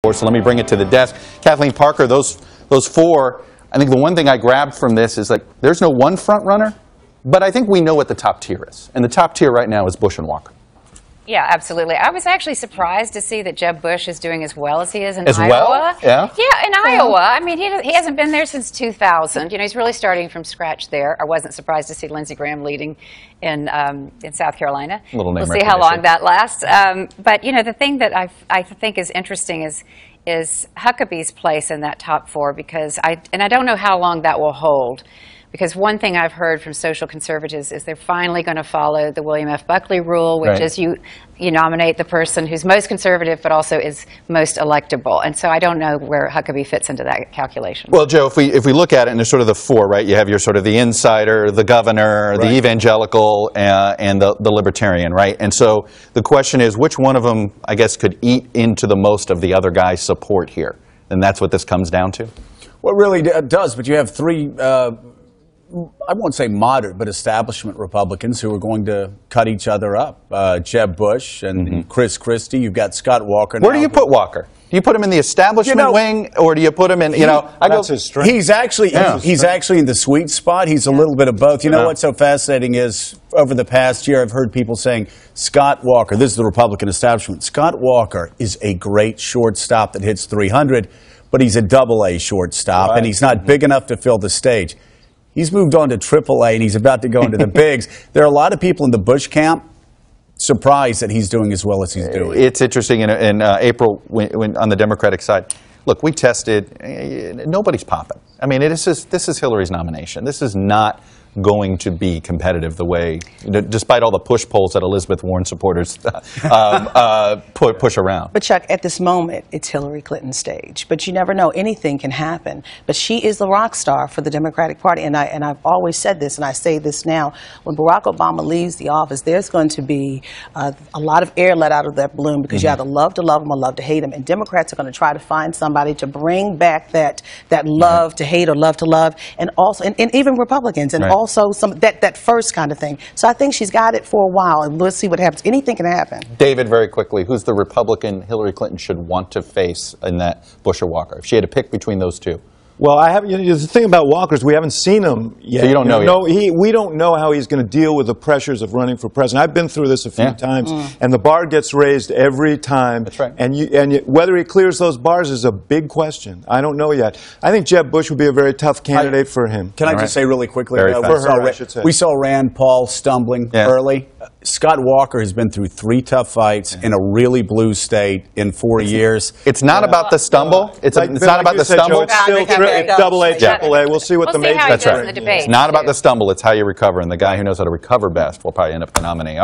So let me bring it to the desk. Kathleen Parker, those four, I think the one thing I grabbed from this is like there's no one front runner, but I think we know what the top tier is. And the top tier right now is Bush and Walker. Yeah, absolutely. I was actually surprised to see that Jeb Bush is doing as well as he is in Iowa. Well? Yeah? Yeah, in Iowa. I mean, he hasn't been there since 2000. You know, he's really starting from scratch there. I wasn't surprised to see Lindsey Graham leading in South Carolina. Little name we'll see how long that lasts. But, you know, the thing that I think is interesting is Huckabee's place in that top four, because I don't know how long that will hold. Because one thing I've heard from social conservatives is they're finally going to follow the William F. Buckley rule, which is you nominate the person who's most conservative but also is most electable. And so I don't know where Huckabee fits into that calculation. Well, Joe, if we look at it, and there's sort of the four, right? You have your sort of the insider, the governor, the evangelical, and the libertarian, right? And so the question is, which one of them, I guess, could eat into the most of the other guy's support here? And that's what this comes down to? Well, it really does, but you have three I won't say moderate, but establishment Republicans who are going to cut each other up. Jeb Bush and Chris Christie. You've got Scott Walker. Where do you put Walker? Do you put him in the establishment wing, or do you put him in, that's his strength. He's actually in the sweet spot. He's a little bit of both. You know what's so fascinating is, over the past year, I've heard people saying, Scott Walker, this is the Republican establishment, Scott Walker is a great shortstop that hits 300, but he's a double-A shortstop, and he's not big enough to fill the stage. He's moved on to AAA, and he's about to go into the bigs. There are a lot of people in the Bush camp surprised that he's doing as well as he's doing. It's interesting in April when on the Democratic side. Look, we tested. Nobody's popping. I mean, this is Hillary's nomination. This is not going to be competitive the way, despite all the push polls that Elizabeth Warren supporters push around. But Chuck, at this moment, it's Hillary Clinton's stage. But you never know; anything can happen. But she is the rock star for the Democratic Party, and I've always said this, and I say this now: when Barack Obama leaves the office, there's going to be a lot of air let out of that balloon, because you either love to love him or love to hate him, and Democrats are going to try to find somebody to bring back that love to hate or love to love, and also and even Republicans, and also that first kind of thing. So I think she's got it for a while, and we'll see what happens. Anything can happen. David, very quickly, who's the Republican Hillary Clinton should want to face in that Bush or Walker? If she had to pick between those two. Well, the thing about Walker is we haven't seen him yet. So you don't know yet. We don't know how he's going to deal with the pressures of running for president. I've been through this a few times, and the bar gets raised every time. That's right. And whether he clears those bars is a big question. I don't know yet. I think Jeb Bush would be a very tough candidate for him. Can I just say really quickly? We saw Rand Paul stumbling early. Scott Walker has been through 3 tough fights in a really blue state in 4 years. It's not about the stumble. It's not about the stumble. It's still double-A, triple-A. We'll see what the major. That's right. It's not about the stumble. It's how you recover, and the guy who knows how to recover best will probably end up the nominee.